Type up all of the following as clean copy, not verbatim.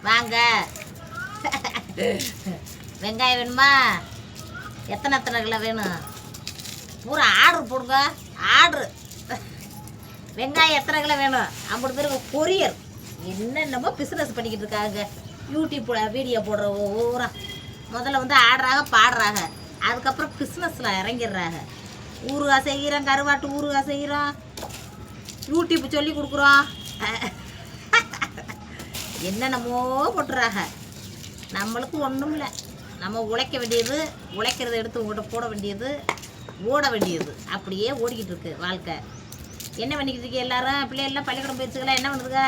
வாங்க. வெங்காயம் வேணுமா? எத்தனை கிலோ வேணும்? பூரா ஆர்டர் போடுங்க. ஆர்டரு. வெங்காயம் எத்தனை கிலோ வேணும்? 50 பேருக்கு கொரியர். என்னென்னமோ பிஸ்னஸ் பண்ணிக்கிட்டு இருக்காங்க. யூடியூப் வீடியோ போடுற ஊரா முதல்ல வந்து ஆடுறாங்க, பாடுறாங்க. அதுக்கப்புறம் பிஸ்னஸில் இறங்கிடுறாங்க. ஊறுகாய் செய்கிறோம், கருவாட்டு ஊறுகாய் செய்கிறோம், யூடியூப் சொல்லி கொடுக்குறோம். என்னென்னமோ போட்டுறாங்க. நம்மளுக்கு ஒன்றும் இல்லை. நம்ம உழைக்க வேண்டியது, உழைக்கிறத எடுத்து உங்கள்கிட்ட போட வேண்டியது, ஓட வேண்டியது. அப்படியே ஓடிக்கிட்டு இருக்கு வாழ்க்கை. என்ன பண்ணிக்கிட்டு இருக்கீங்க எல்லாரும்? பிள்ளைகள்லாம் பள்ளிக்கூடம் போயிடுச்சுங்களா? என்ன பண்ணுதுங்க?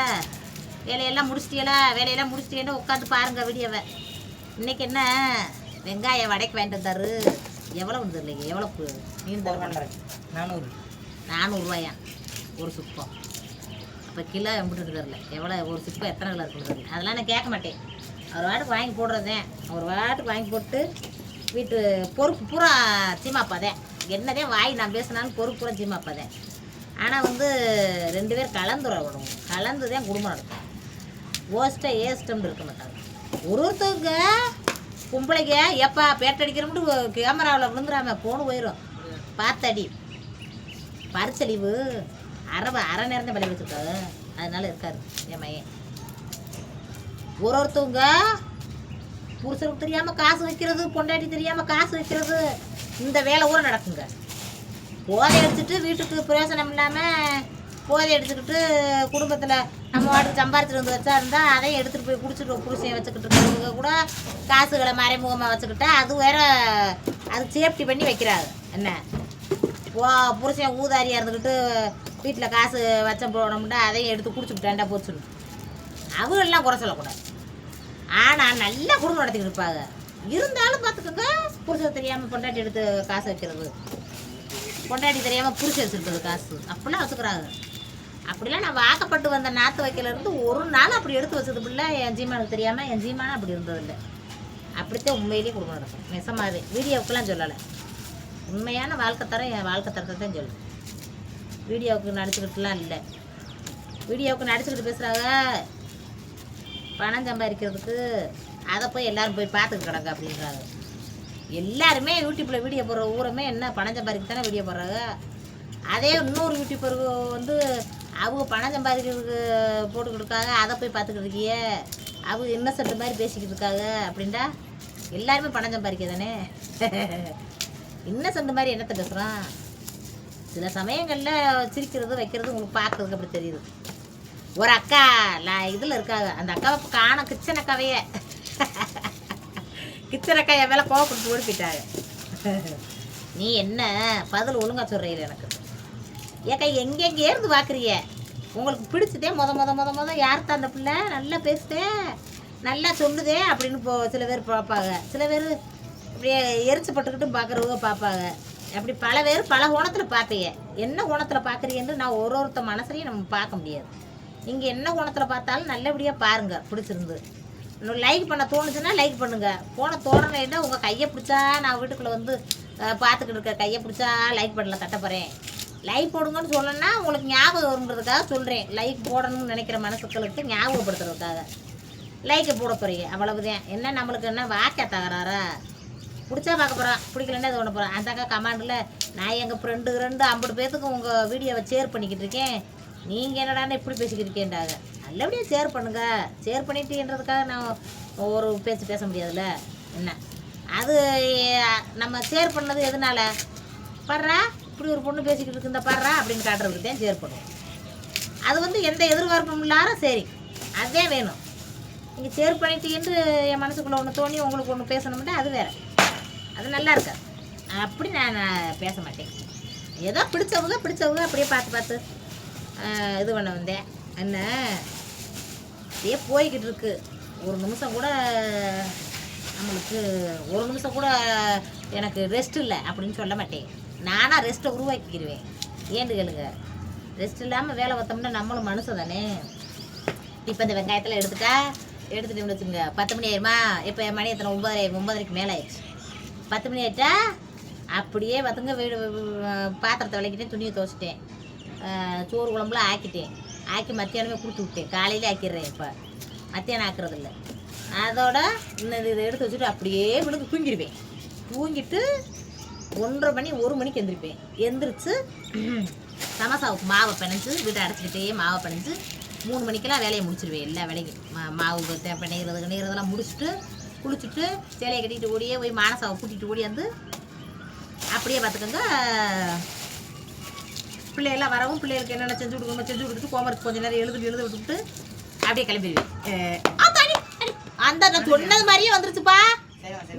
வேலையெல்லாம் முடிச்சிட்டீங்களா? வேலையெல்லாம் முடிச்சிட்டேன்னு உட்காந்து பாருங்கள் வீடியோவை. இன்றைக்கி என்ன வெங்காயம் வடைக்கு வாங்கிட்டு வந்தாரு. எவ்வளோ வந்து இல்லைங்க? எவ்வளோ மீன் தர? 400 ஒரு சுப்பம். அப்போ கிலோ எம்பிட்டு தெரில எவ்வளோ ஒரு சுப்பம் எத்தனை கிலோ இருக்குன்னு தெரியல. அதெல்லாம் நான் கேட்க மாட்டேன். அவர் வாட்டுக்கு வாங்கி போடுறதேன். அவர் வாட்டுக்கு வாங்கி போட்டு வீட்டு பொறுப்பு பூரா சீமாப்பாதேன். என்னதே வாய் நான் பேசினாலும் பொறுப்பு பூரா சீமாப்பாதேன். ஆனால் வந்து 2 பேர் கலந்துடணும். கலந்து தான் குடும்பம் நடக்கும். ஓஸ்ட்டாக ஏஸ்டம்னு இருக்க மாட்டாங்க. ஒருத்தவங்க கும்பளைங்க எப்பா பேட்டடிக்கிறோம்ட்டு கேமராவில் விழுந்துடாம போன்னு போயிடும். பார்த்தடி பரிசலிவு அரை நேரம் தான் விளைய வச்சுருக்காரு. அதனால இருக்காரு என் மையன். ஒருத்தவங்க புருஷனுக்கு தெரியாமல் காசு வைக்கிறது, பொண்டாட்டி தெரியாமல் காசு வைக்கிறது, இந்த வேலை ஊரை நடக்குங்க. போதை அடிச்சுட்டு வீட்டுக்கு பிரயோசனம் இல்லாமல் போதை அடிச்சுக்கிட்டு குடும்பத்தில் நம்ம வாட்டுக்கு சம்பாரிச்சிட்டு வந்து வச்சா இருந்தால் அதையும் எடுத்துகிட்டு போய் குடிச்சிட்டு புருஷன் வச்சுக்கிட்டு இருக்கிறவங்க கூட காசுகளை மறைமுகமாக வச்சுக்கிட்டா அது வேற, அது சேஃப்டி பண்ணி வைக்கிறாங்க. என்ன புருஷன் ஊதாரியாக இருந்துக்கிட்டு வீட்டில் காசு வச்சம் போடணும்னா அதையும் எடுத்து குடிச்சுக்கிட்டாண்டா போச்சுன்னு அவங்களெல்லாம் குறை சொல்லக்கூடாது. ஆனால் நல்லா குடும்பம் நடத்திக்கிட்டு இருப்பாங்க. இருந்தாலும் பார்த்துக்கோங்க, புருஷன் தெரியாமல் பொண்டாட்டி எடுத்து காசு வைக்கிறது, பொண்டாட்டி தெரியாமல் புருஷன் வச்சுருக்கிறது காசு, அப்படிலாம் வச்சுக்கிறாங்க. அப்படிலாம் நான் வாக்கப்பட்டு வந்த நாற்று வைக்கலேருந்து ஒரு நாள் அப்படி எடுத்து வச்சது பிள்ளை என் ஜீமானுக்கு தெரியாமல். என் ஜீமானும் அப்படி இருந்ததில்லை. அப்படித்தான் உண்மையிலேயே குடும்பம் நடக்கும். நெசமாவே வீடியோவுக்கெல்லாம் சொல்லலை. உண்மையான வாழ்க்கை தரம் என் வாழ்க்கை தரத்தை தான் சொல்லுது. வீடியோவுக்கு நடிச்சுக்கிட்டுலாம் இல்லை. வீடியோவுக்கு நடிச்சுக்கிட்டு பேசுகிறாங்க பணம் சம்பாதிக்கிறதுக்கு. அதை போய் எல்லோரும் போய் பார்த்துட்டு கிடங்க அப்படின்றாங்க. எல்லாருமே யூடியூப்பில் வீடியோ போடுற ஊரமே என்ன பணம் சம்பாதிக்க தானே வீடியோ போடுறாங்க. அதே இன்னொரு யூடியூப்பருக்கு வந்து அவங்க பணம் சம்பாதிக்கிறதுக்கு போட்டுக்கிட்டு இருக்காங்க. அதை போய் பார்த்துக்கிட்டு இருக்கியே, அவங்க இன்னசென்ட் மாதிரி பேசிக்கிட்டு இருக்காங்க. அப்படின்டா எல்லாருமே பணம் சம்பாதிக்க தானே. இன்னசென்ட் மாதிரி என்னத்தை பேசுகிறான்? சில சமயங்களில் சிரிக்கிறது வைக்கிறது உங்களுக்கு பார்க்குறதுக்கு அப்படி தெரியுது. ஒரு அக்கா இதில் இருக்காங்க. அந்த அக்காவை காண கிச்சன் அக்காவையே கிச்சன் அக்கா என் மேலே கோவப்பட்டு ஓடி போயிட்டாங்க. நீ என்ன பதில் ஒழுங்கா சொல்கிறீங்க எனக்கு? ஏக்கா எங்கெங்கே இருந்து பார்க்குறிய? உங்களுக்கு பிடிச்சதே முத யார்த்த அந்த பிள்ளை நல்லா பேசுதே, நல்லா சொல்லுதே அப்படின்னு சில பேர் பார்ப்பாங்க. சில பேர் அப்படியே எரிச்சப்பட்டுக்கிட்டும் பார்க்குறவங்க பார்ப்பாங்க. அப்படி பல பேர் பல கோணத்தில் பார்ப்பீங்க. என்ன கோணத்தில் பார்க்குறீங்கன்னு நான் ஒருத்த மனசுலையும் நம்ம பார்க்க முடியாது. நீங்கள் என்ன கோணத்தில் பார்த்தாலும் நல்லபடியாக பாருங்கள். பிடிச்சிருந்து லைக் பண்ண தோணுச்சுன்னா லைக் பண்ணுங்கள். போன தோணலைன்னா உங்கள் கையை பிடிச்சா நான் வீட்டுக்குள்ளே வந்து பார்த்துக்கிட்டு இருக்க கையை பிடிச்சா லைக் பண்ணல தட்ட போகிறேன். லைக் போடுங்கன்னு சொல்லணுன்னா உங்களுக்கு ஞாபகம் வருங்கிறதுக்காக சொல்கிறேன். லைக் போடணும்னு நினைக்கிற மனசுக்களுக்கு ஞாபகப்படுத்துறதுக்காக லைக்கை போட போகிறீங்க. அவ்வளவுதான். என்ன நம்மளுக்கு என்ன வாக்க தகராறா? பிடிச்சா பார்க்க போகிறோம், பிடிக்கலன்னா இது ஒன்று போகிறோம். அந்த அக்கா கமாண்டில் நான் எங்கள் ஃப்ரெண்டு 50 பேர்த்துக்கு உங்கள் வீடியோவை ஷேர் பண்ணிக்கிட்டு இருக்கேன், நீங்கள் என்னடான்னு இப்படி பேசிக்கிட்டு இருக்கேன்டாங்க. நல்லபடியாக ஷேர் பண்ணுங்கள். ஷேர் பண்ணிட்டேன்றதுக்காக நான் ஒரு பேச்சு பேச முடியாதுல்ல. என்ன அது நம்ம ஷேர் பண்ணது எதனால? படுறா இப்படி ஒரு பொண்ணு பேசிக்கிட்டு இருக்கு இந்த படுறா அப்படின்னு காட்டுறதுக்கு தான் ஷேர் பண்ணுவோம். அது வந்து எந்த எதிர்பார்ப்பும் இல்லாத சரி அதே வேணும். நீங்கள் ஷேர் பண்ணிட்டீங்கன்னு என் மனசுக்குள்ளே ஒன்று தோணி உங்களுக்கு ஒன்று பேசணும்னா அது வேறு, அது நல்லா இருக்கா. அப்படி நான் பேச மாட்டேன். ஏதோ பிடிச்சவங்க அப்படியே பார்த்து இது பண்ண வந்தேன். என்ன அப்படியே போய்கிட்டு இருக்கு. ஒரு நிமிஷம் கூட நம்மளுக்கு ஒரு நிமிஷம் கூட எனக்கு ரெஸ்ட் இல்லை அப்படின்னு சொல்ல மாட்டேன். நானாக ரெஸ்ட்டை உருவாக்கிக்கிடுவேன். ஏன்னு கேளுங்க, ரெஸ்ட் இல்லாமல் வேலை பார்த்தோம்னா நம்மளும் மனுஷன் தானே. இப்போ இந்த வெங்காயத்தில் எடுத்துகிட்டு வச்சுங்க. 10 மணி ஆயிருமா? இப்போ மணி எத்தனை? 9:30க்கு மேலே ஆயிடுச்சு. 10 மணி ஆயிட்டா அப்படியே பார்த்துங்க. வீடு பாத்திரத்தை விளக்கிட்டேன், துணியை துவச்சிட்டேன், சோறு குழம்புலாம் ஆக்கி மத்தியானமே கொடுத்து விட்டேன். காலையிலே ஆக்கிடுறேன். இப்போ மத்தியானம் ஆக்குறது இல்லை. அதோட இன்னும் இதை எடுத்து வச்சுட்டு அப்படியே விழுந்து தூங்கிடுவேன். தூங்கிட்டு 1:30 மணி 1 மணிக்கு எந்திரிப்பேன். எந்திரிச்சு சமசாவுக்கு மாவை பிணைஞ்சு வீட்டை அடைச்சிக்கிட்டே மாவை பிணைஞ்சு 3 மணிக்கெல்லாம் வேலையை முடிச்சிடுவேன். எல்லா வேலையும் மாவு பிணைகிறதெல்லாம் முடிச்சுட்டு குளிச்சுட்டு சேலையை கட்டிட்டு ஓடியே போய் மானசாவை கூட்டிகிட்டு ஓடியாந்து அப்படியே பார்த்துக்கோங்க பிள்ளைகள்லாம் வரவும் பிள்ளைகளுக்கு என்னென்ன செஞ்சு கொடுத்துட்டு ஹோம்ஒர்க் கொஞ்சம் நேரம் எழுத விட்டுட்டு அப்படியே கிளம்பிடுவேன். அந்த நான் சொன்னது மாதிரியே வந்துருச்சுப்பா.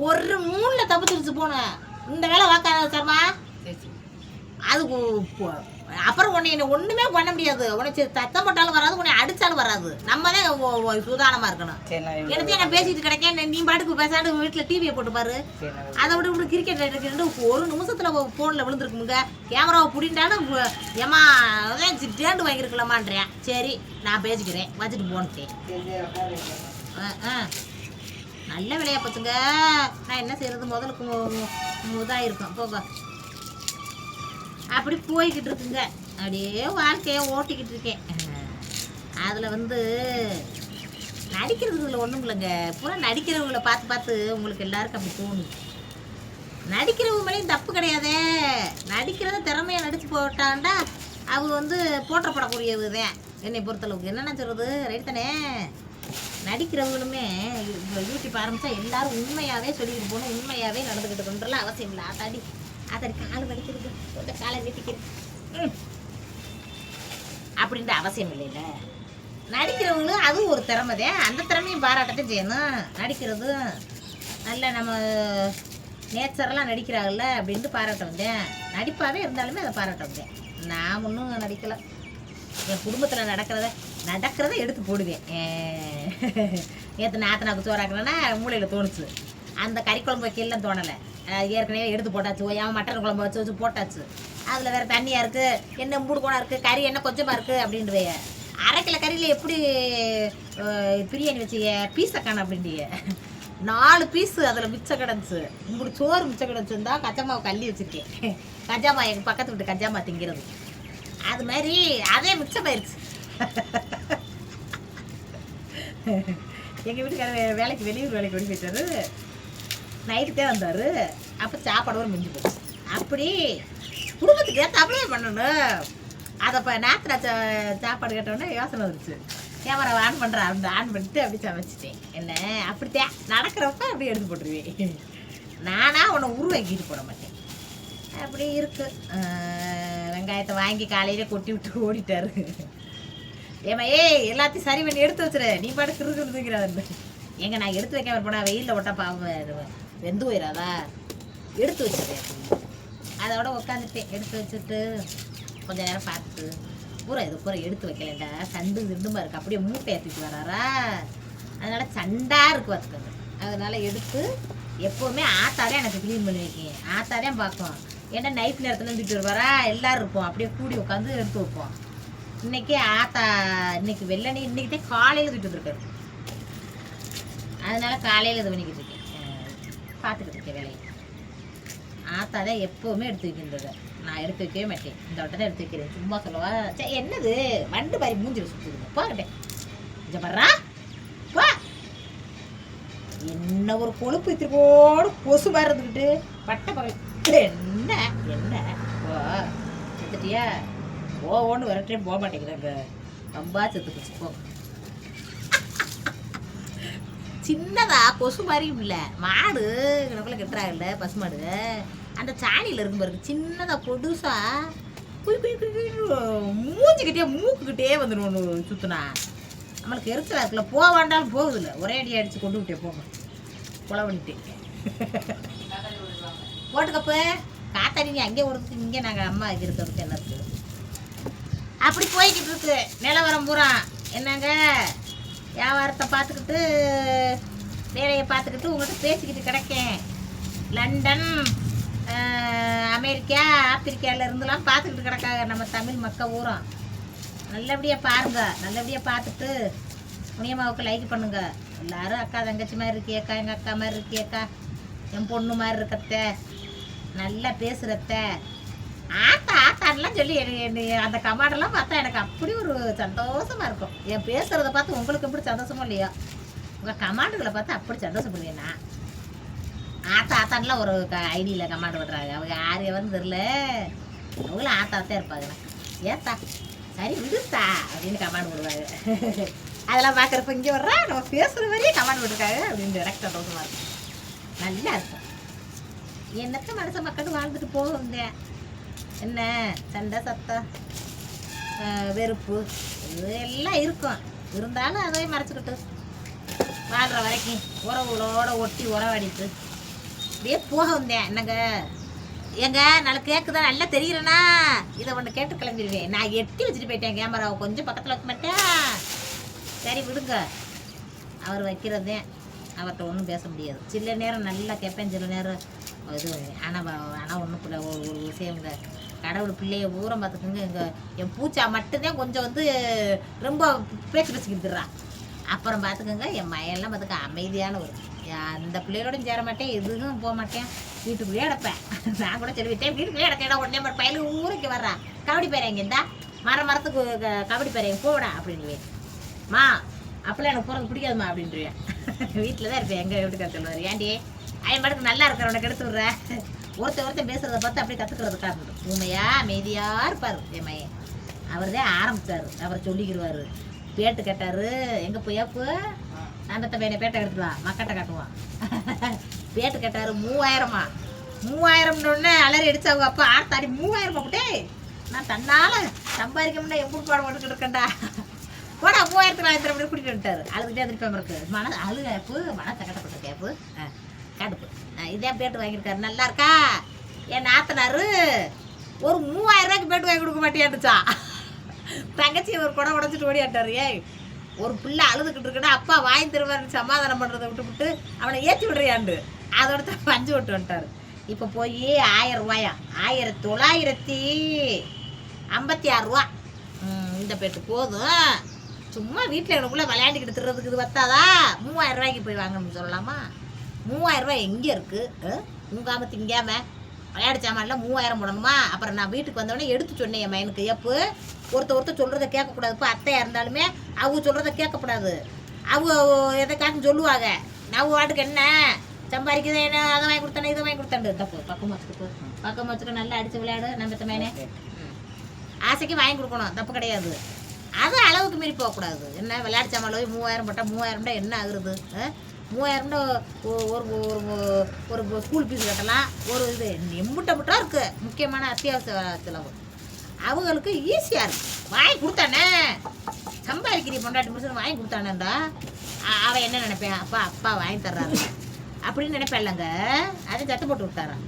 ஒரு 3ல தப்பிச்சிருச்சு போனேன். இந்த வேலை வாக்காத சார்மா. அது அப்புறம் உன்னை என்ன ஒன்றுமே பண்ண முடியாது. உனக்கு சத்தம் போட்டாலும் வராது, உன்னை அடித்தாலும் வராது. நம்ம தான் சுதாரணமாக இருக்கணும். எனக்கு நான் பேசிட்டு கிடைக்கேன். நீ பாட்டுக்கு பேசாண்டு வீட்டில் டிவியை போட்டு பாரு. அதை விட இப்படி கிரிக்கெட் எடுத்துக்கிட்டு 1 நிமிஷத்தில் ஃபோனில் விழுந்துருக்குமுங்க. கேமராவை பிடிண்டாலும் ஏமா அதான் டேண்டு வாங்கியிருக்கலாமான்றேன். சரி நான் பேசிக்கிறேன் வச்சுட்டு போன்ட்டேன். நல்ல விளையா பார்த்துங்க. நான் என்ன செய்யறது முதலுக்கு இதாக இருக்கும் போக அப்படி போய்கிட்டு இருக்குங்க. அப்படியே வாழ்க்கையை ஓட்டிக்கிட்டு இருக்கேன். அதில் நடிக்கிறதுல ஒன்றும் இல்லைங்க. பூரா நடிக்கிறவங்கள பார்த்து உங்களுக்கு எல்லாருக்கும் அப்படி தோணும். நடிக்கிறவங்க மேலேயும் தப்பு கிடையாதே. நடிக்கிறத திறமையாக நடித்து போட்டாண்டா அவங்க போற்றப்படக்கூடியது தான் என்னை பொறுத்தளவுக்கு. என்னென்ன சொல்கிறது ரைட் தானே. நடிக்கிறவங்களுமே யூடியூப் ஆரம்பித்தா எல்லோரும் உண்மையாகவே சொல்லிக்கிட்டு போகணும், உண்மையாகவே நடந்துக்கிட்டு கொண்டுலாம் அவசியம் இல்லை. ஆத்தாடி கால் வலிக்கிறது, கொஞ்சம் காலை வெட்டிக்கிறது அப்படின்ற அவசியம் இல்லைல்ல. நடிக்கிறவங்களும் அதுவும் ஒரு திறமை தான். அந்த திறமையும் பாராட்டத்தை செய்யணும். நடிக்கிறது நல்ல நம்ம நேச்சரெல்லாம் நடிக்கிறாங்கல்ல அப்படின்ட்டு பாராட்ட வந்தேன். நடிப்பாகவே இருந்தாலுமே அதை பாராட்ட வந்தேன். நான் ஒன்றும் நடிக்கலை. என் குடும்பத்தில் நடக்கிறத எடுத்து போடுவேன். நேற்று நாத்தனாக்கு சோறாக்குறேன்னா மூளையில் தோணுச்சு. அந்த கறி குழம்பு வைக்கலாம் தோணலை. ஏற்கனவே எடுத்து போட்டாச்சு. ஏன் மட்டன் குழம்பு வச்சு போட்டாச்சு. அதில் வேறு தண்ணியாக இருக்குது, என்ன மூடு கோணம் இருக்குது, கறி என்ன கொஞ்சமாக இருக்குது அப்படின்ட்டு 1/2 கிலோ கறியில் எப்படி பிரியாணி வச்சுக்க பீஸை காணும் அப்படின்ட்டு 4 பீஸு அதில் மிச்சம் கிடந்துச்சு. உங்களுக்கு சோறு மிச்சம் கிடச்சிருந்தா கஜாமாவை கள்ளி வச்சுருக்கேன். கஜாமா எங்கள் பக்கத்து வீட்டு கஜாமா திங்கிறது அது மாதிரி அதே மிச்சம் போயிடுச்சு. எங்கள் வீட்டுக்காரர் வேலைக்கு வெளியூர் வேலைக்கு ஓடி போயிட்டாரு. நைட்டுக்கே வந்தார். அப்போ சாப்பாடு ஒரு மிஞ்சி போச்சு. அப்படி குடும்பத்துக்கு ஏற்றாப்புலே பண்ணணும். அதை இப்போ நேரத்தில் சாப்பாடு கேட்டோன்னே யோசனை வந்துச்சு. கேமரா ஆன் பண்ணுறேன் அப்படி ஆன் பண்ணிட்டு அப்படி சமைச்சிட்டேன். என்ன அப்படித்தான் நடக்கிறப்ப அப்படி எடுத்து போட்டுருவேன். நானாக உன்னை உருவாக்கிட்டு போட மாட்டேன். அப்படி இருக்கு. வெங்காயத்தை வாங்கி காலையிலே கொட்டி விட்டு ஓடிட்டாரு. ஏமா எல்லாத்தையும் சரி பண்ணி எடுத்து வச்சுரு, நீ பாட்டு கிருக்குறாரு. எங்க நான் எடுத்து வைக்காம போனால் வெயிலில் விட்டா பாவம் வெந்து போயிடாதா. எடுத்து வச்சுருவேன். அதோட உட்காந்துட்டேன். எடுத்து வச்சுட்டு கொஞ்ச நேரம் பார்த்துட்டு பூரா எடுத்து வைக்கலண்டா. சண்டு சிண்டுமா இருக்குது. அப்படியே மூட்டை ஏற்றிட்டு வராரா. அதனால் சண்டாக இருக்கு பார்த்துக்கோங்க. அதனால் எடுத்து எப்போவுமே ஆத்தாதான் எனக்கு க்ளீன் பண்ணி வைக்கேன். ஆத்தாதான் பார்க்கும். ஏன்னா நைட் நேரத்தில் இருந்துட்டு வருவாரா. எல்லோரும் இருப்போம். அப்படியே கூடி உட்காந்து எடுத்து வைப்போம். இன்றைக்கி ஆத்தா இன்னைக்கு வெள்ளனே இன்றைக்கி தான் காலையில் தூக்கிட்டு வந்துருக்காரு. அதனால் காலையில் இது பண்ணிக்கிட்டு இருக்கேன். பார்த்துக்கிட்டு இருக்கேன் வேலையை. ஆத்தா தான் எப்போவுமே எடுத்து வைக்கின்றது. நான் எடுத்து வைக்கவே மாட்டேன். இந்த வட்டம் தான் எடுத்து வைக்கிறேன். சும்மா சொல்லவா. சரி என்னது வண்டு மாதிரி மூஞ்சில் சுற்றுதுங்க. போகிட்டேன் இங்கே பர்றா போ. என்ன ஒரு கொழுப்பு இத்திரிக்கோடு கொசு மாதிரி இருந்துக்கிட்டு பட்டை பகல் என்ன என்ன ஓ செத்துட்டியா ஓன்னு வரட்டே போக மாட்டேங்கிறாங்க. ரொம்ப செத்துக்குச்சு போ. சின்னதா கொசு மாதிரியும் இல்லை. மாடு கிடக்குள்ள கெட்டுறாங்கல்ல பசு மாடு. அந்த சாணியில் இருக்கும் பாருங்க சின்னதாக பொடுசா குய் குய் குய் மூஞ்சிக்கிட்டே மூக்குக்கிட்டே வந்துடும். ஒன்று சுற்றுனா நம்மளுக்கு எரிச்சலாக இருக்குல்ல. போக வேண்டாலும் போகுதில்ல. ஒரே அடி அடித்து கொண்டு விட்டே போங்க. கொலை பண்ணிட்டு போட்டுக்கப்போ காத்தாடி அங்கே ஓடுறதுக்கு இங்கே நாங்கள் அம்மா இருக்கிறதுக்கு என்ன இருக்குது. அப்படி போய்கிட்டு இருக்கு நிலவரம் பூரா. என்னங்க வியாபாரத்தை பார்த்துக்கிட்டு வேலையை பார்த்துக்கிட்டு உங்கள்கிட்ட பேசிக்கிட்டு கிடக்கேன். லண்டன் அமெரிக்கா ஆப்பிரிக்காவில் இருந்துலாம் பார்த்துக்கிட்டு கிடக்காங்க நம்ம தமிழ் மக்கள் ஊரா. நல்லபடியாக பாருங்க. நல்லபடியாக பார்த்துட்டு முனியம்மாவுக்கு லைக் பண்ணுங்க. எல்லாரும் அக்கா தங்கச்சி மாதிரி இருக்கியக்கா, எங்கள் அக்கா மாதிரி இருக்கியக்கா, என் பொண்ணு மாதிரி இருக்கத்த, நல்லா பேசுகிறத்த. ஆத்தா ஆத்தா ஆத்தான்லாம் சொல்லி அந்த கமாண்டெல்லாம் பார்த்தா எனக்கு அப்படி ஒரு சந்தோஷமா இருக்கும். என் பேசுறத பார்த்து உங்களுக்கு எப்படி சந்தோஷமோ இல்லையோ, உங்கள் கமாண்டுகளை பார்த்து அப்படி சந்தோஷப்படுவேண்ணா. ஆத்தான்லாம் ஒரு ஐடியில் கமாண்ட் பண்ணுறாங்க. அவங்க யாரையவன்னு தெரில, அவங்களும் ஆத்தாத்தான் இருப்பாங்க. ஏத்தா சரி விடுத்தா அப்படின்னு கமாண்ட் போடுவாங்க. அதெல்லாம் பார்க்குறப்ப இங்கே வர்றா நம்ம பேசுகிற மாதிரியே கமாண்ட் போட்டிருக்காங்க அப்படின்னு எனக்கு சந்தோஷமா இருக்கும். நல்லா இருக்கும். என்னத்த மனசை மக்கள் வாழ்ந்துட்டு போகுங்க. என்ன சண்டை சத்தம் வெறுப்பு இது எல்லாம் இருக்கும். இருந்தாலும் அதையும் மறைச்சிக்கிட்டு வாழ்கிற வரைக்கும் உறவுகளோட ஒட்டி உறவாடிட்டு அப்படியே போக வந்தேன். என்னங்க ஏங்க நல்லா கேட்குதான் நல்லா தெரியுறேன்னா இதை ஒன்று கேட்டு கிளம்பிடுவேன். நான் எட்டி வச்சுட்டு போயிட்டேன் கேமராவை, கொஞ்சம் பக்கத்தில் வைக்க மாட்டேன். சரி விடுங்க, அவர் வைக்கிறதே அவர்கிட்ட ஒன்றும் பேச முடியாது. சில நேரம் நல்லா கேட்பேன், சில நேரம் இது ஆனால் ஒன்றும் பிள்ளை ஒரு விஷயங்க, கடவுள் பிள்ளைய ஊரம் பார்த்துக்குங்க. என் பூச்சா மட்டும்தான் கொஞ்சம் வந்து ரொம்ப பேச்சு பேசிக்கிட்டுறான். அப்புறம் பார்த்துக்கோங்க என் மையெல்லாம் பார்த்துக்க அமைதியான ஒரு அந்த பிள்ளையோடும் சேர மாட்டேன், எதுவும் போக மாட்டேன், வீட்டுக்குள்ளேயே அடைப்பேன். நான் கூட சொல்லிவிட்டேன் வீட்டுக்குள்ளேயே அடைக்கடா. உடனே பயிலுக்கு ஊருக்கு வர்றான், கபடி பேரைங்க இந்தா மரத்துக்கு கபடி பேரைங்க போடா அப்படின்னுவேன். மா அப்பெல்லாம் எனக்கு போகிறது பிடிக்காதுமா அப்படின்ட்டுருவேன். வீட்டில் தான் இருப்பேன். எங்கள் வீட்டுக்கார சொல்லுவார், ஏன்டி அவன் பாட்டுக்கு நல்லா இருக்கிறவனை கெடுத்து விட்ற, ஒருத்தர் பேசுகிறத பார்த்து அப்படியே கற்றுக்கிறதுக்காக உண்மையா அமைதியாக இருப்பார் என் மையன். அவர் தான் ஆரம்பித்தார். அவர் சொல்லிக்கிடுவார். பேட்டு கேட்டார், எங்கே போயாப்பு அந்த பையனை பேட்டை எடுத்துடுவான், மக்கட்ட காட்டுவான். பேட்டு கேட்டார் 3000மா, 3000ன்னு அலறி அடிச்சு அவங்க அப்பா ஆர்த்தாடி 3000 போட்டே நான் தன்னால் சம்பாதிக்கணும்னா எப்படி பாடம் போட்டுக்கிட்டு இருக்கேன்டா, போடா 3000 அப்படி கூட்டிகிட்டு வந்துட்டார். அழுதுகிட்டே திருப்பி இருக்கு அழுகாப்பு மனசை கட்டப்பட்ட கேப்பு கடுப்பு. இதே பேட்டு வாங்கியிருக்காரு. நல்லா இருக்கா என் நாத்தனாரு ஒரு 3000 பேட்டு வாங்கி கொடுக்க மாட்டேன்னுச்சா. தங்கச்சி ஒரு குடம் உடச்சிட்டு ஓடியாட்டாரு. ஏய் ஒரு பிள்ளை அழுதுகிட்டு இருக்குன்னா அப்பா வாங்கி தருவாருன்னு சமாதானம் பண்ணுறதை விட்டு அவனை ஏற்றி விடுறியாண்டு அதோட 5 விட்டு வந்துட்டார். இப்போ போய் 1000 ரூபாயா 1956 ரூபா இந்த பேட்டு போதும். சும்மா வீட்டில் எனக்குள்ளே விளையாண்டுக்கிட்டு திறதுக்கு இது பத்தாதா 3000 ரூபாய்க்கு போய் வாங்கணும்னு சொல்லலாமா? 3000 ரூபாய் எங்கே இருக்குது? உங்காம திங்காம விளையாடிச்சாமல் 3000 போடணுமா? அப்புறம் நான் வீட்டுக்கு வந்தோடனே எடுத்து சொன்னேன் என் மையனுக்கு, எப்போ ஒருத்தர் சொல்கிறத கேட்கக்கூடாதுப்பா. அத்தையாக இருந்தாலுமே அவங்க சொல்கிறத கேட்கக்கூடாது. அவங்க எதை காட்டுன்னு சொல்லுவாங்க. நான் வாட்டுக்கு என்ன சம்பாதிக்கிறது, என்ன அதை வாங்கி கொடுத்தானே இதை வாங்கி கொடுத்தாண்டு தப்பு. பக்கம் வச்சுக்க நல்லா அடித்து விளையாடு நம்ம மேனே. ஆசைக்கு வாங்கி கொடுக்கணும், தப்பு கிடையாது. அது அளவுக்கு மீறி போகக்கூடாது. என்ன விளையாடிச்சாமல் 3000 போட்டால் 3000 என்ன ஆகுறது? 3000 ஒரு ஸ்கூல் ஃபீஸ் கட்டலாம். ஒரு இது எம்பிட்ட இருக்குது முக்கியமான அத்தியாவசிய செலவு. அவங்களுக்கு ஈஸியாக இருக்குது. வாங்கி கொடுத்தானே சம்பாதிக்கிற பொண்டாட்டி முடிச்சு வாங்கி கொடுத்தானேண்டா அவன் என்ன நினைப்பேன், அப்பா வாங்கி தர்றாரு அப்படின்னு நினைப்பேன் இல்லைங்க. அதை சட்டு போட்டு விட்டாரான்.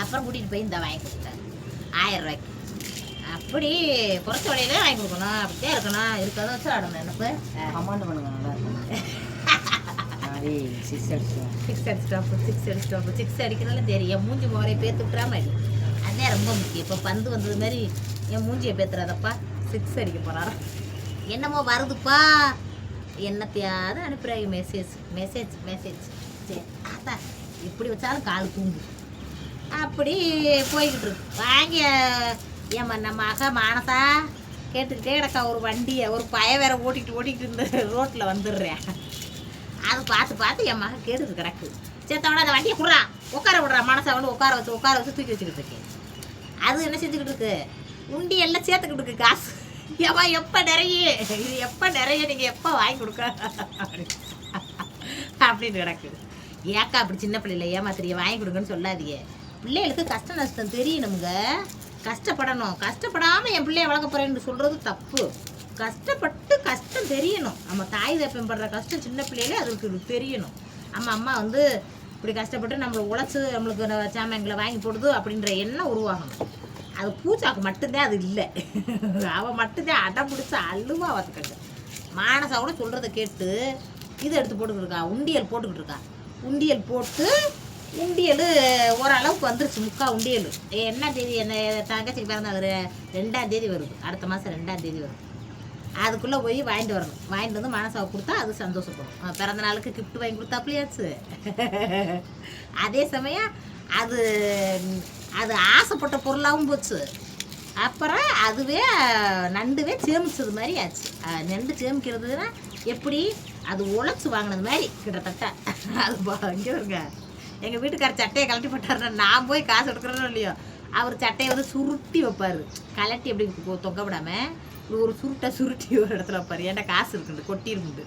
அப்புறம் கூட்டிகிட்டு போய் இந்த வாங்கி கொடுத்தாரு 1000 ரூபாய்க்கு. அப்படி குறைச்ச வழியில வாங்கி கொடுக்கணும். அப்படித்தான் இருக்கணும். இருக்காத வச்சு ஆடணும். எனக்கு அமௌண்ட் பண்ணுங்க நல்லா இருக்கும். 6 அடிக்கிறதுல தெரியும். மூஞ்சி முறையை பேர்த்து விட்டுறாம அடி. அதே ரொம்ப முக்கியம். இப்போ பந்து வந்தது மாதிரி என் மூஞ்சியை பேத்துறாதப்பா 6 அடிக்க போறாரா என்னமோ வருதுப்பா. என்னத்தையாவது அனுப்புறாங்க மெசேஜ். சரி அதான் எப்படி வச்சாலும் கால் தூங்கு. அப்படி போய்கிட்டு இருக்கு. வாங்கி ஏமா நம்ம மானசா கேட்டுக்கிட்டே கிடக்கா. ஒரு வண்டியை ஒரு பய வேற ஓட்டிக்கிட்டு இருந்த ரோட்டில் வந்துடுறேன். அது பார்த்து என் மகன் கேட்டுட்டு கிடக்கு. சேர்த்தவன அந்த வண்டியை குடுறான், உட்கார விடுறான். மனசை வந்து உட்கார வச்சு தூக்கி வச்சுக்கிட்டு இருக்கேன். அது என்ன செஞ்சுக்கிட்டு இருக்கு, உண்டி எல்லாம் சேர்த்துக்கிட்டு இருக்கு காசு. ஏமா எப்போ நிறைய இது எப்போ நிறைய நீங்கள் எப்போ வாங்கி கொடுக்க அப்படின்னு கிடக்குது. ஏக்கா அப்படி சின்ன பிள்ளைல ஏமாத்திரிய வாங்கி கொடுங்கன்னு சொல்லாதீங்க. பிள்ளைகளுக்கு கஷ்ட நஷ்டம் தெரியணுங்க. கஷ்டப்படணும். கஷ்டப்படாமல் என் பிள்ளைய வளர்க்க போகிறேன்னு சொல்கிறது தப்பு. கஷ்டப்பட்டு கஷ்டம் தெரியணும். நம்ம தாய் தப்பம் படுற கஷ்டம் சின்ன பிள்ளையில அதுக்கு தெரியணும். அம்மா வந்து இப்படி கஷ்டப்பட்டு நம்மளை உழைச்சி நம்மளுக்கு சாமான்களை வாங்கி போடுது அப்படின்ற எண்ணம் உருவாகணும். அது பூச்சாக்கு மட்டும்தான் அது இல்லை. அவள் மட்டும்தான் அடம் பிடிச்ச அழுவா பார்த்துக்கங்க. மானசா கூட சொல்கிறத கேட்டு இதை எடுத்து போட்டுக்கிட்டு இருக்கா, உண்டியல் போட்டுக்கிட்டு இருக்கா. உண்டியல் போட்டு உண்டியல் ஓரளவுக்கு வந்துருச்சு. 3/4 உண்டியல். என்ன தேதி என்ன தங்கச்சிக்கு பிறந்தாது 2ஆம் தேதி வருது. அடுத்த மாதம் 2ஆம் தேதி வருது. அதுக்குள்ளே போய் வாங்கிட்டு வரணும். வாங்கிட்டு வந்து மனசாவை கொடுத்தா அது சந்தோஷப்படும். பிறந்த நாளுக்கு கிஃப்ட் வாங்கி கொடுத்தாப்புலையாச்சு. அதே சமயம் அது அது ஆசைப்பட்ட பொருளாகவும் போச்சு. அப்புறம் அதுவே நண்டுவே சேமிச்சது மாதிரி ஆச்சு. நண்டு சேமிக்கிறதுனா எப்படி, அது உழைச்சி வாங்கினது மாதிரி கிட்டத்தட்ட. அது இங்கே இருங்க, எங்கள் வீட்டுக்காரர் சட்டையை கழட்டி போட்டாருன்னா நான் போய் காசு எடுக்கிறேன்னு இல்லையோ, அவர் சட்டையை வந்து சுருட்டி வைப்பார். கலட்டி எப்படி தொங்க விடாமல் ஒரு சுருட்டி ஒரு இடத்துல வைப்பார். ஏன்டா காசு இருக்குண்டு கொட்டி இருக்குண்டு.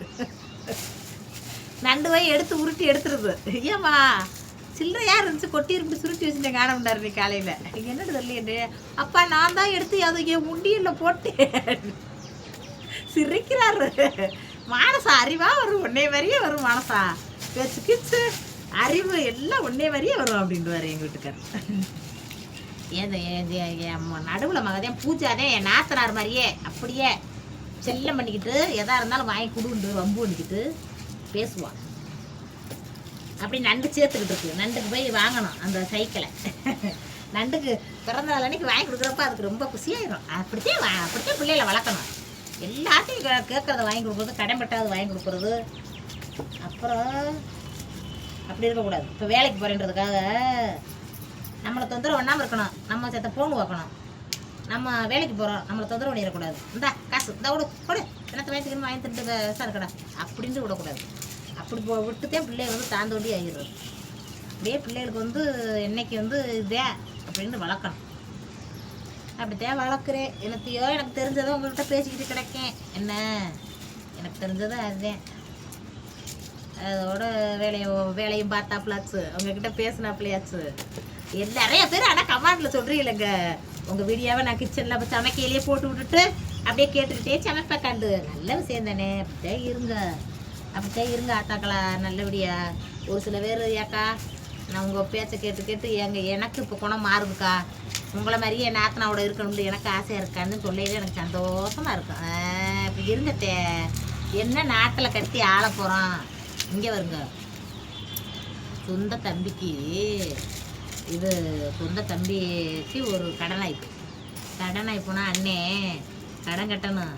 நண்டு போய் எடுத்து உருட்டி எடுத்துருது. ஏம்மா சில்லறையா இருந்துச்சு, கொட்டி இருக்கு சுருட்டி வச்சுட்டேன் காண முடியாரு நீ காலையில். இங்கே என்னது தெரியல, அப்பா நான் தான் எடுத்து அதை என் முண்டியில் போட்டேன். சிரிக்கிறாரு. மானசா அறிவா வரும், ஒன்னே வரையே வரும். மானசா பேச்சு கிச்சு அறிவு எல்லாம் ஒன்னே வரையே வரும் அப்படின்றாரு எங்கள் வீட்டுக்காரர். என் நடுவில் மகதேன் பூஜாதே என் நாத்தனார் மாதிரியே அப்படியே செல்லம் பண்ணிக்கிட்டு எதா இருந்தாலும் வாங்கி கொடுண்டு வம்பு பண்ணிக்கிட்டு பேசுவான். அப்படி நண்டு சேர்த்துக்கிட்டு இருக்கு. நண்டுக்கு போய் வாங்கணும் அந்த சைக்கிளை. நண்டுக்கு பிறந்த நாள் அன்னைக்கு வாங்கி கொடுக்குறப்ப அதுக்கு ரொம்ப குசியாயிரும். அப்படித்தான் பிள்ளைகளை வளர்க்கணும். எல்லாத்தையும் கேட்கறத வாங்கி கொடுக்குறது, கடன்பட்டாவது வாங்கி கொடுக்குறது. அப்புறம் அப்படி இருக்கக்கூடாது. இப்போ வேலைக்கு போகிறேன்றதுக்காக நம்மளை தொந்தரவு பண்ணாமல் இருக்கணும். நம்ம சேர்த்த ஃபோன் வைக்கணும். நம்ம வேலைக்கு போகிறோம், நம்மளை தொந்தரவு பண்ணிடக்கூடாது. இந்தா காசு இந்த கொடு என்னத்தை வயசுக்கு வாங்கி திட்டு சார் கடை அப்படின்ட்டு விடக்கூடாது. அப்படி விட்டுதான் பிள்ளைகள் வந்து தாந்தோண்டி ஆகிடுறது. அப்படியே பிள்ளைகளுக்கு வந்து என்னைக்கு வந்து இதே அப்படின்னு வளர்க்கணும். அப்படித்தான் வளர்க்குறேன். என்னத்தையோ எனக்கு தெரிஞ்சதோ உங்கள்கிட்ட பேசிக்கிட்டு கிடைக்கேன். என்ன எனக்கு தெரிஞ்சதோ அதுதான். அதோட வேலையும் பார்த்தாப்புலாச்சு, உங்ககிட்ட பேசினாப்புலையாச்சு. நிறைய பேர் ஆனால் கமெண்டில் சொல்கிறீங்களேங்க, உங்கள் வீடியோவை நான் கிச்சனில் சமைக்கையிலேயே போட்டு விட்டுட்டு அப்படியே கேட்டுக்கிட்டே சமைப்பேன் கண்டு. நல்ல விஷயம் தானே, அப்படித்தான் இருங்க ஆத்தாக்களா, நல்லபடியா. ஒரு சில பேர் ஏக்கா நான் உங்கள் பேச்சை கேட்டு எனக்கு இப்போ குணம் மாறுதுக்கா, உங்களை மாதிரியே என் நாத்தனாவோட இருக்கணும்னு எனக்கு ஆசையாக இருக்கான்னு சொல்லிட்டு எனக்கு சந்தோஷமாக இருக்கும். இப்போ இருங்கத்தே, என்ன நாட்டில் கட்டி ஆள போகிறோம். இங்கே வருங்க, சொந்த தம்பிக்கு ஒரு கடனாய்ப்புனா அண்ணே கடன் கட்டணும்.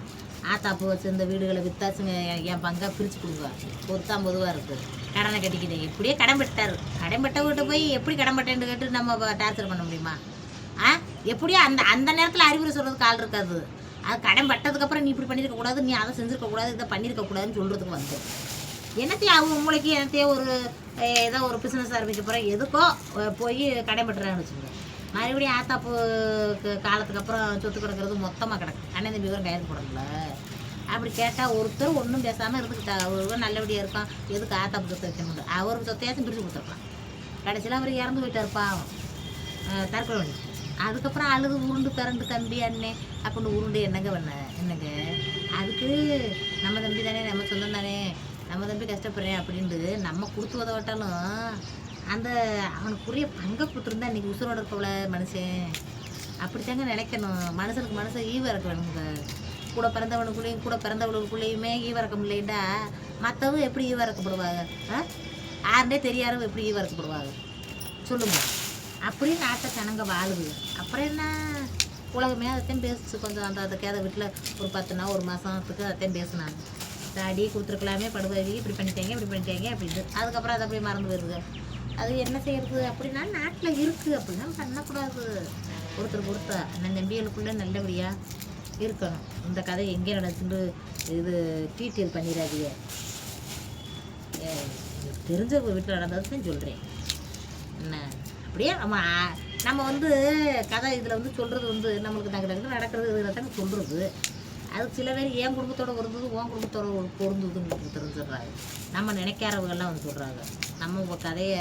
ஆத்தாப்பு வச்சு இந்த வீடுகளை வித்தாச்சுங்க, என் பங்கா பிரித்து கொடுங்க, பொறுத்தான் பொதுவாக இருக்குது. கடனை கட்டிக்கிட்டேன், இப்படியே கடன் பெட்டார். கடன் பெட்டவங்கிட்ட போய் எப்படி கடன் பெட்டேன்னு கேட்டு நம்ம டார்ச்சர் பண்ண முடியுமா? எப்படியோ அந்த நேரத்தில் அறிவுரை சொல்கிறதுக்கு ஆள் இருக்காது. அது கடன் பட்டதுக்கப்புறம் நீ இப்படி பண்ணியிருக்கக்கூடாது, நீ அதை செஞ்சுருக்கக்கூடாது, இதை பண்ணியிருக்கக்கூடாதுன்னு சொல்கிறதுக்கு வந்து என்னத்தையும் அவங்க மூளைக்கு என்னத்தையோ ஏதோ ஒரு பிஸ்னஸ் ஆரம்பிக்க போகிறேன் எதுக்கோ போய் கடன் பெட்டுறான்னு வச்சுக்கோங்க. மறுபடியும் ஆத்தாப்பு காலத்துக்கு அப்புறம் சொத்து கிடக்கிறது மொத்தமாக கிடக்கு. அண்ணன் தம்பி வரும் கையெழுத்து போடல. அப்படி கேட்டால் ஒருத்தர் ஒன்றும் பேசாமல் இருந்துக்கிட்டா அவருக்கு நல்லபடியாக இருக்கும். எதுக்கு ஆத்தாப்பு சொத்து வைக்கணும், அவருக்கு சொத்தையாச்சும் பிரித்து கொடுத்துருக்கலாம். கடைசியில் அவர் இறந்து போயிட்டாருப்பா, தற்கொலை பண்ணி. அதுக்கப்புறம் அழுது உருண்டு பிறண்டு தம்பி அண்ணே அப்படின்னு உருண்டு என்னங்க அதுக்கு நம்ம தம்பி தானே, நம்ம சொந்தம் தானே, நம்ம தம்பி கஷ்டப்படுறேன் அப்படின்ட்டு நம்ம கொடுத்து உதவட்டாலும் அந்த அவனுக்குரிய பங்கை கொடுத்துருந்தா இன்றைக்கி உசுரோட இருக்கவள மனுஷன். அப்படித்தாங்க நினைக்கணும். மனுஷன் ஈவ இருக்க வேணுங்க. கூட பிறந்தவளுக்குள்ளேயுமே ஈவ இறக்கம் இல்லைண்டா மற்றவங்க எப்படி ஈவ இறக்கப்படுவாங்க? யாருன்னே தெரியாதவங்க எப்படி ஈவ இறக்கப்படுவாங்க சொல்லுங்க. அப்படியே நாட்டை சனங்க வாழுது. அப்புறம் என்ன, உலகமே அதைத்தான் பேசுச்சு. கொஞ்சம் அதுக்கு அதை வீட்டில் ஒரு 10 நாள் ஒரு மாதத்துக்கு அதைத்தான் பேசினாங்க. தாடி கொடுத்துருக்கலாமே, படுவாவி இப்படி பண்ணிட்டாங்க அப்படின்ட்டு. அதுக்கப்புறம் அதை அப்படியே மறந்து போயிருது. அது என்ன செய்யறது? அப்படின்னா நாட்டில் இருக்குது, அப்படின்னா பண்ணக்கூடாது. ஒருத்தர் அண்ணன் தம்பிகளுக்குள்ளே நல்லபடியாக இருக்கணும். இந்த கதை எங்கே நடந்துட்டு இது டீட்டெயில் பண்ணிடாதீங்க. தெரிஞ்ச வீட்டில் நடந்ததுன்னு சொல்கிறேன். என்ன அப்படியே நம்ம வந்து கதை இதில் வந்து சொல்கிறது வந்து நம்மளுக்கு டக்கு நடக்கிறது இதில் தானே சொல்கிறது. அது சில பேர் என் குடும்பத்தோட பொருந்தது உன் குடும்பத்தோட பொருந்ததுன்னு தெரிஞ்சிடுறாங்க. நம்ம நினைக்காதவங்கெல்லாம் வந்து சொல்கிறாங்க. நம்ம இப்போ கதையை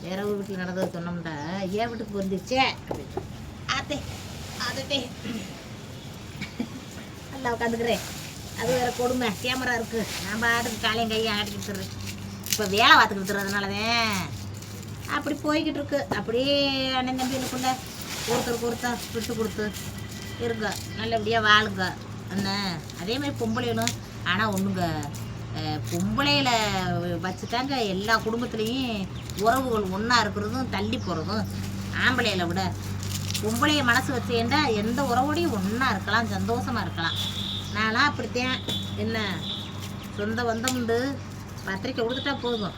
வேற ஒரு வீட்டில் நடந்தது சொன்னோம்னா என் வீட்டுக்கு பொருந்துச்சே அப்படின்னு அதே நல்லா உட்காந்துக்கிறேன். அது வேறு கொடுமை, கேமரா இருக்குது. நான் பாட்டுக்கு காலையும் கையை ஆட்டிக்கிட்டுறேன். இப்போ வேலை பார்த்துக்கிட்டுறதுனாலதான் அப்படி போய்கிட்டு இருக்கு. அப்படியே அண்ணன் தம்பிகளுக்குள்ள ஒருத்தர் விட்டு கொடுத்து இருங்க, நல்லபடியாக வாழுங்க என்ன. அதே மாதிரி பொம்பளைகளும் ஆனால் ஒன்றுங்க, பொம்பளையில வச்சுட்டாங்க எல்லா குடும்பத்துலேயும் உறவுகள் ஒன்றா இருக்கிறதும் தள்ளி போகிறதும். ஆம்பளையில விட பொம்பளைய மனசு வச்சேன்டா எந்த உறவோடையும் ஒன்றா இருக்கலாம், சந்தோஷமாக இருக்கலாம். நான்லாம் அப்படித்தான். என்ன சொந்த பந்தம் உண்டு, பத்திரிக்கை கொடுத்துட்டா போதும்.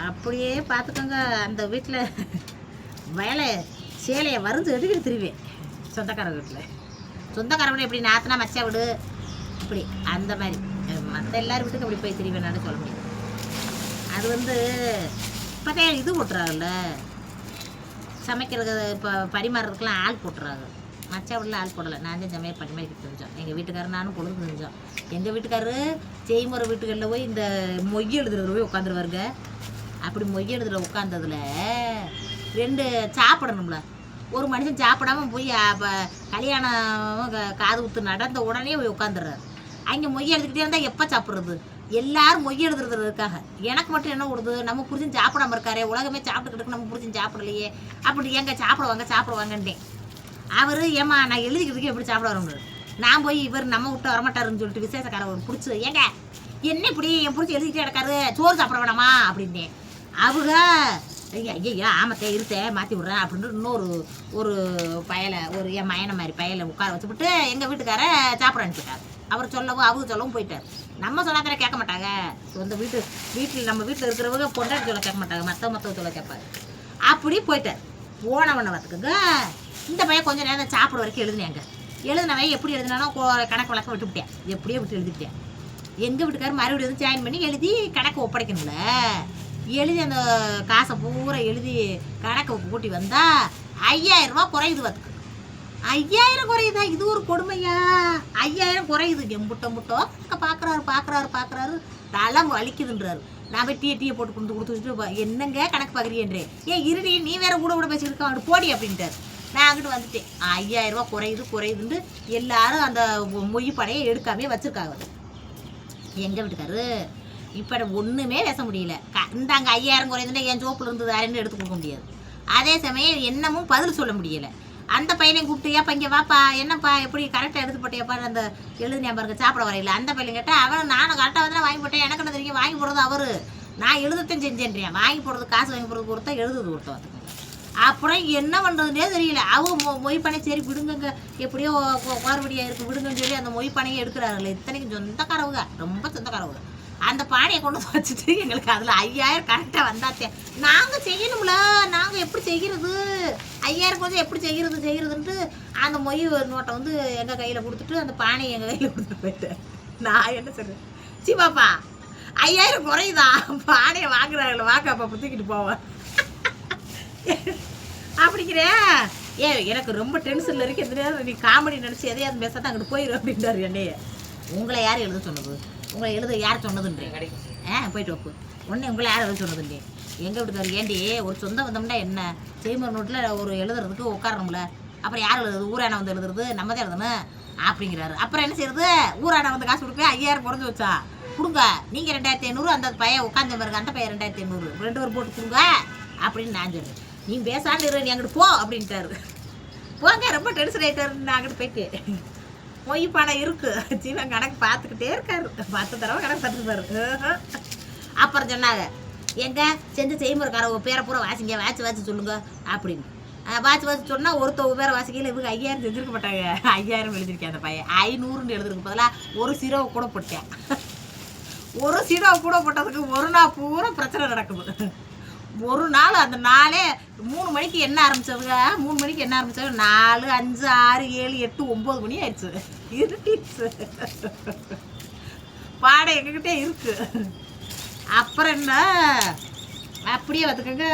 அப்படியே பார்த்துக்கோங்க, அந்த வீட்டில் சேலையை வருந்து எடுக்கிட்டு திருவேன் சொந்தக்கார வீட்டில். சொந்தக்காரங்க எப்படி நாத்தனா மச்சா விடு இப்படி அந்த மாதிரி. மற்ற எல்லாரும் வீட்டுக்கு அப்படி போய் திரிவேனான்னு சொல்ல முடியும். அது வந்து இப்போ இது போட்டுறாங்கல்ல, சமைக்கிறது இப்போ பரிமாறுறதுக்கெலாம் ஆள் போட்டுறாங்க. மச்சா வீட்டில் ஆள் போடலை, நான் தான் சமையல் பரிமாறிக்கிட்டு செஞ்சோம். எங்கள் வீட்டுக்காரர் நானும் பொழுது செஞ்சோம். எங்கள் வீட்டுக்காரரு செய்முறை வீட்டுகளில் போய் இந்த மொய் எழுதுறது போய் உட்காந்துருவாருங்க. அப்படி மொய் எழுதுற உட்காந்ததுல 2 சாப்பிடணும்ல. ஒரு மனுஷன் சாப்பிடாம போய் கல்யாணம் காது குத்து நடந்த உடனே போய் உட்காந்துடுறாரு. அங்கே மொய் எழுதிக்கிட்டே இருந்தால் எப்போ சாப்பிட்றது? எல்லாரும் மொய் எழுதுறதுக்காக. எனக்கு மட்டும் என்ன கொடுது, நம்ம புரிச்சுன்னு சாப்பிடாம இருக்காரே, உலகமே சாப்பிட்டுக்கிட்டு நம்ம புரிச்சுன்னு சாப்பிடலையே, அப்படி எங்க சாப்பிடுவாங்கன்றேன். அவர் ஏமா நான் எழுதிக்கிறதுக்கு எப்படி சாப்பிட வர முடியாது. நான் போய் இவர் நம்ம விட்டு வரமாட்டாருன்னு சொல்லிட்டு விசேஷக்காரர் பிடிச்சி ஏங்க என்ன இப்படி என் பிடிச்சி எழுதிக்கிட்டே கிடக்காரு, சோறு சாப்பிட வேணாமா அப்படின்னேன். அவங்க ஐயா ஆமத்தே இருத்தே மாற்றி விட்றேன் அப்படின்ட்டு இன்னொரு பயலை என் மயனை மாதிரி பயலை உட்கார வச்சுவிட்டு எங்கள் வீட்டுக்கார சாப்பிட அனுப்பிட்டார். அவர் சொல்லவும் போயிட்டார். நம்ம சொன்னாத்தானே கேட்க மாட்டாங்க. சொந்த வீட்டில் நம்ம வீட்டில் இருக்கிறவங்க பொண்டாட்டி சொல்ல கேட்க மாட்டாங்க, மற்ற சொல்ல கேட்பாரு. அப்படி போயிட்டார். போனவனை பார்த்துக்குங்க. இந்த பையன் கொஞ்சம் நேரம் சாப்பிட வரைக்கும் எழுதினவன் எப்படி எழுதினாலும் கணக்கு வழக்கம் விட்டுவிட்டேன். எப்படியோ விட்டு எழுதிட்டேன். எங்கள் வீட்டுக்காரர் மறுபடியும் ஜாயின் பண்ணி எழுதி கணக்கு ஒப்படைக்கணும்ல. எழுதி அந்த காசை பூரா எழுதி கணக்கு கூட்டி வந்தால் 5000 ரூபா குறையுது. பார்த்துக்கு 5000 குறையுதா? இது ஒரு கொடுமையா? 5000 குறையுது. முட்டோ பார்க்குறாரு தலை வலிக்குதுன்றாரு. நான் போய் டீயை போட்டு கொடுத்துட்டு என்னங்க கணக்கு பார்க்குறீன்றே. இருடி நீ வேற கூட பேசிட்டு இருக்க, அங்கிட்டு போடி அப்படின்ட்டார். நான் அங்கிட்டு வந்துட்டேன். 5000 ரூபா குறையுதுன்ட்டு எல்லாரும் அந்த மொய் படையை எடுக்காமே வச்சுருக்காங்க. எங்கள் வீட்டுக்காரு இப்போ ஒன்றுமே பேச முடியல. இந்தாங்க 5000 குறையுதுன்னா என் சோப்பில் இருந்து யாருன்னு எடுத்து கொடுக்க முடியாது. அதே சமயம் என்னமும் பதில் சொல்ல முடியலை. அந்த பையனையும் கூப்பிட்டு ஏப்பா இங்கே வாப்பா, என்னப்பா எப்படி கரெக்டாக எடுத்து போட்டியாப்பா, அந்த எழுதுனியா பாருங்க சாப்பிட வரையில. அந்த பையன் கேட்டால் அவன் நானும் கரெக்டாக வந்து வாங்கி போட்டேன், எனக்கு என்ன தெரியும், வாங்கி போடுறது அவர், நான் எழுதத்தையும் செஞ்சேன்றேன். வாங்கி போடுறது காசு வாங்கி போடுறது கொடுத்தா எழுதுறது கொடுத்தா பார்த்துக்கோங்க. அப்புறம் என்ன பண்ணுறதுனே தெரியல. அவங்க மொய் பனை சரி விடுங்க, எப்படியோ மறுபடியாக இருக்குது விடுங்கன்னு சொல்லி அந்த மொய் பனையை எடுக்கிறாருல்ல. இத்தனைக்கும் சொந்தக்காரவுங்க, ரொம்ப சொந்தக்காரவுங்க. அந்த பானையை கொண்டு வச்சுட்டு எங்களுக்கு அதில் 5000 கரெக்டாக வந்தாச்சே. நாங்கள் செய்யணும்ல, நாங்கள் எப்படி செய்கிறது, 5000 கொஞ்சம் எப்படி செய்கிறதுன்ட்டு அந்த மொய் நோட்டை வந்து எங்கள் கையில் கொடுத்துட்டு அந்த பானையை எங்கள் கையில் கொடுத்துட்டு போயிட்டேன். நான் என்ன சொல்கிறேன், சிவாப்பா 5000 குறையுதா, பானையை வாங்குறாங்கள வாங்க அப்போ தூக்கிட்டு போவேன் அப்படிங்கிறேன். எனக்கு ரொம்ப டென்ஷனில் இருக்கு, எந்த நேரம் நீ காமெடி நினச்சி எதையாவது பேசாத அங்கிட்டு போயிடும் அப்படின்றாரு என்னைய. உங்களை யார் எழுத சொன்னது, உங்களை எழுத யார் சொன்னதுன்றேன். போயிட்டு வைப்பு உடனே உங்களை யார் எழுத சொன்னதுன்றே. எங்கள் வீட்டுக்காரர் ஏண்டி ஒரு சொந்தம் வந்தோம்னா என்ன செய்முறை நோட்டில் ஒரு எழுதுறதுக்கு உட்காரணும்ல, அப்புறம் யார் எழுதுறது, ஊரான வந்து எழுதுறது, நம்ம தான் எழுதணும் அப்படிங்கிறாரு. அப்புறம் என்ன செய்யறது, ஊரான வந்து காசு கொடுப்பேன் 5000 குறைஞ்சி வச்சா கொடுங்க, நீங்கள் 2500, அந்த பையன் உட்காந்து பாருங்க அந்த பையன் 2500, 2 பேர் போட்டு கொடுங்க அப்படின்னு நான் சொல்றேன். நீ பேசாண்டு இரு, நீ அங்கிட்டு போ அப்படின்ட்டாரு. போங்க ரொம்ப டென்ஷன் ஆகிட்டாரு. நான் அங்கிட்டு போயிட்டு மொய் பணம் இருக்கு சீவன் கணக்கு பார்த்துக்கிட்டே இருக்காரு. 10 தடவை கணக்கு பார்த்துருப்பாரு. அப்புறம் சொன்னாங்க எங்க செஞ்சு செய்முறைக்கார பேரை பூரா வாசிங்க, வாசி சொல்லுங்க அப்படின்னு. வாசி சொன்னால் ஒருத்தவங்க பேரை வாசிக்கையில் இவங்க 5000 செஞ்சுருக்க மாட்டாங்க. 5000 எழுதிருக்கேன். அந்த பையன் 500 எழுதுறதுக்கு பதிலாக ஒரு சீரோவை கூட போட்டேன். ஒரு சீரோவை கூட போட்டதுக்கு ஒரு நாள் பூரா பிரச்சனை நடக்குது. ஒரு நாள் அந்த நாளே 3 மணிக்கு என்ன ஆரம்பிச்சதுங்க, 3 மணிக்கு என்ன ஆரம்பிச்சது, 4, 5, 6, 7, 8, 9 மணி ஆயிடுச்சு. இருட்டிச்சு. பாடம் எங்ககிட்டே இருக்கு. அப்புறம் என்ன அப்படியே பார்த்துக்கோங்க.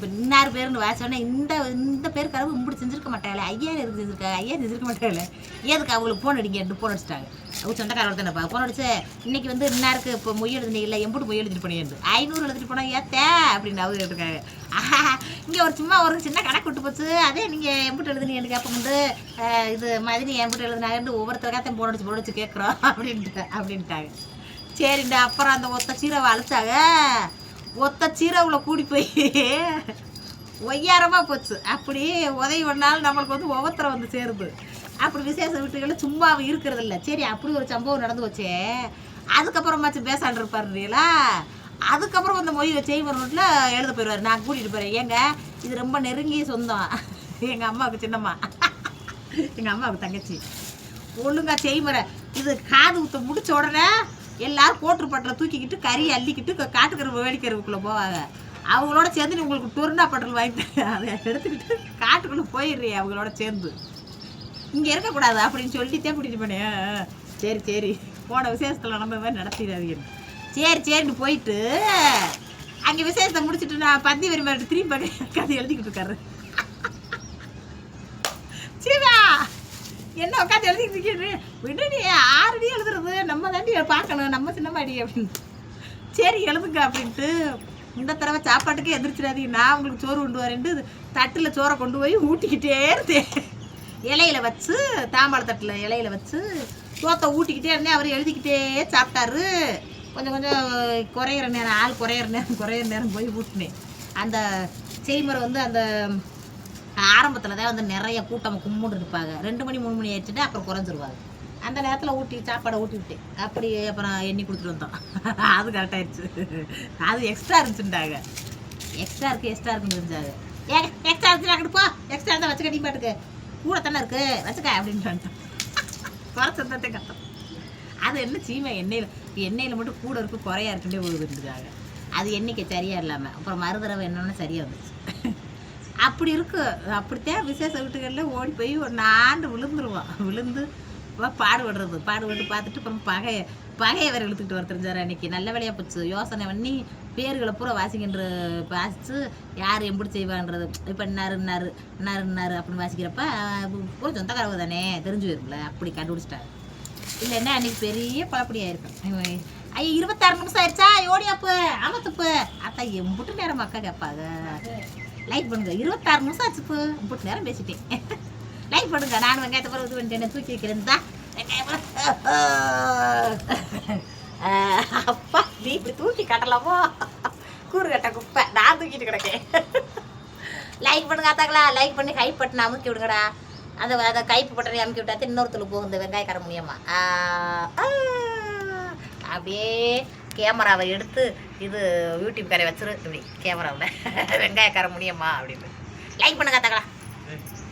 இன்னார் பேருன்னு வாசோன்னா இந்த பேர் கருவு இப்படி செஞ்சுருக்க மாட்டாங்களே, 5000 இருக்கு செஞ்சுருக்காங்க, 5000 செஞ்சுருக்க மாட்டாங்களே, ஏதுக்கு அவங்களுக்கு ஃபோன் அடிங்க, ஃபோன் அடிச்சிட்டாங்க. அவங்க சொந்தக்காரர் தானேப்பா ஃபோன் அடிச்சு இன்னைக்கு வந்து இன்னாருக்கு இப்போ மொய் எழுதுனீங்களா, எம்பிட்டு மொய் எழுதிட்டு போனேன், 500 எழுதிட்டு போனால் ஏத்தே அப்படின்னு அவங்க கேட்டுருக்காங்க. இங்கே ஒரு சும்மா ஒரு சின்ன கணக்கு விட்டு போச்சு, அதே நீங்கள் எம்பிட்டு எழுதுனீங்கன்னு கேட்போம் வந்து இது மதினி எம்பிட்டு எழுதுனாங்கன்னு ஒவ்வொருத்தருக்காத்தையும் ஃபோன் அடிச்சு கேட்குறோம் அப்படின்ட்டாங்க. சரிண்டா. அப்புறம் அந்த ஒத்த சீரவை அழைச்சாங்க. ஒத்த சீரவில் கூடி போய் ஒய்யாரமாக போச்சு. அப்படி உதவி பண்ணாலும் நம்மளுக்கு வந்து ஒவ்வொருத்தரை வந்து சேருது. அப்படி விசேஷ வீட்டுகளில் சும்மா இருக்கிறது இல்லை. சரி அப்படி ஒரு சம்பவம் நடந்து வச்சே. அதுக்கப்புறமாச்சும் பேசாண்டு இருப்பாருங்களா. அதுக்கப்புறம் அந்த மொய் செய்முறை நோட்டில் எழுத போயிடுவார். நான் கூட்டிகிட்டு போகிறேன். ஏங்க இது ரொம்ப நெருங்கிய சொந்தம், எங்கள் அம்மாவுக்கு சின்னம்மா, எங்கள் அம்மாவுக்கு தங்கச்சி. ஒழுங்கா செய்முறை இது காது ஊற்ற முடிச்ச உடனே எல்லாரும் கோட்டுப்பட்டில் தூக்கிக்கிட்டு கறி அள்ளிக்கிட்டு காட்டுக்கருவு வேடிக்கருவுக்குள்ளே போவாங்க. அவங்களோட சேர்ந்து உங்களுக்கு டொர்னா பட்டல் வாங்கிட்டு அதை எடுத்துக்கிட்டு காட்டுக்குள்ளே போயிடுறீ அவங்களோட சேர்ந்து. இங்கே இருக்கக்கூடாது அப்படின்னு சொல்லிட்டே கூட்டிகிட்டு போனேன். சரி சரி போன விசேஷத்தில் நம்ம மாதிரி நடத்திடாதீங்க. சரி சரின்னு போயிட்டு அங்கே விசேஷத்தை முடிச்சுட்டு நான் பந்தி வரி மாதிரி திரும்பி பார்க்க கதை எழுதிக்கிட்டு இருக்காரு. சீவா என்ன உட்காந்து எழுதிக்கிட்டு இருக்கேன். விடுடி 6 அடி எழுதுறது நம்ம தாண்டி பார்க்கணும், நம்ம சின்னமாடி அப்படின்னு. சரி எழுதுங்க அப்படின்ட்டு இந்த தடவை சாப்பாட்டுக்கே எதிர்ச்சிடாதீங்க, நான் உங்களுக்கு சோறு கொண்டு வரேன்ட்டு தட்டில் சோறை கொண்டு போய் ஊட்டிக்கிட்டே இருந்தேன். இலையில வச்சு தாம்பாள தட்டில் இலையில வச்சு சோத்தை ஊட்டிக்கிட்டே இருந்தேன். அவர் எழுதிக்கிட்டே சாப்பிட்டாரு. கொஞ்சம் கொஞ்சம் குறையிற நேரம் ஆள் குறையிற நேரம் போய் ஊட்டினேன். அந்த செய்முறை வந்து அந்த ஆரம்பத்தில் தான் வந்து நிறைய கூட்டம் கும்பிட்டு இருப்பாங்க. 2 மணி 3 மணி ஆயிடுச்சுட்டு அப்புறம் குறைஞ்சிருவாங்க. அந்த நேரத்தில் ஊட்டி சாப்பாடை ஊட்டி விட்டேன். அப்படி அப்புறம் எண்ணி கொடுத்துட்டு வந்தோம். அது கரெக்டாகிடுச்சு. அது எக்ஸ்ட்ரா இருந்துச்சுட்டாங்க. எக்ஸ்ட்ரா இருக்குன்னு தெரிஞ்சாங்க. எக்ஸ்ட்ரா இருந்துச்சு அங்கிட்டு போ, எக்ஸ்ட்ரா இருந்தால் வச்சுக்க, நீ பாட்டுக்கு கூட தானே இருக்கு வச்சுக்க அப்படின்னு வந்துட்டோம். குறைச்சதே கஷ்டம். அது என்ன சீமை எண்ணெயில் மட்டும் கூட இருக்கு குறையா இருக்குன்னே போகுதுன்றாங்க. அது எண்ணிக்கை சரியாக இல்லாமல் அப்புறம் மறுதடவை என்னன்னு சரியாக வந்துச்சு. அப்படி இருக்கு. அப்படித்தான் விசேஷ வீட்டுகளில் ஓடி போய் ஒரு 4 விழுந்துருவான். விழுந்து பாடுபடுறது பார்த்துட்டு அப்புறம் பகையை வேறு இழுத்துக்கிட்டு வர தெரிஞ்சார். அன்னைக்கு நல்ல வேலையாக போச்சு. யோசனை பண்ணி பேர்களை பூரா வாசிக்கின்ற வாசித்து யார் எப்படி செய்வான்றது. இப்போ இன்னாரு அப்படின்னு வாசிக்கிறப்ப பூரா சொந்தக்காரவு தானே தெரிஞ்சு வரும்ல. அப்படி கண்டுபிடிச்சிட்டாங்க. இல்லைன்னா அன்னைக்கு பெரிய குழப்படி ஆயிருக்கும். ஐயா 26 நிமிஷம் ஆயிடுச்சா, ஓடியாப்பு ஆமத்துப்பு அத்தா எம்புட்டு நேரம் அக்கா கேட்பாங்க. லைக் பண்ணுங்க. 26 நிமிஷம் ஆச்சுப்பு, எம்புட்டு நேரம் பேசிட்டேன். லைக் பண்ணுங்க. நான் வெங்காயத்தை பிறகு இது பண்ணிட்டேன், தூக்கி வைக்கிறேன் தான். அப்பா நீ இப்படி தூக்கி கட்டலாமோ, கூறு கட்ட குப்பை நான் தூக்கிட்டு கிடக்கேன். லைக் பண்ணுங்க அத்தாங்களா. லைக் பண்ணி கை பட்டனை அமுக்கி விடுங்கடா. அந்த கைப்பு பட்டனை அமுக்கி விட்டாத்து இன்னொருத்தருக்கு போகும் இந்த வெங்காயக்கார முடியுமா. அப்படியே கேமராவை எடுத்து இது யூடியூப் காரை வச்சிரு இப்படி கேமராவில் வெங்காயக்கார முடியுமா அப்படின்னு லைக் பண்ணுங்க அத்தாங்களா.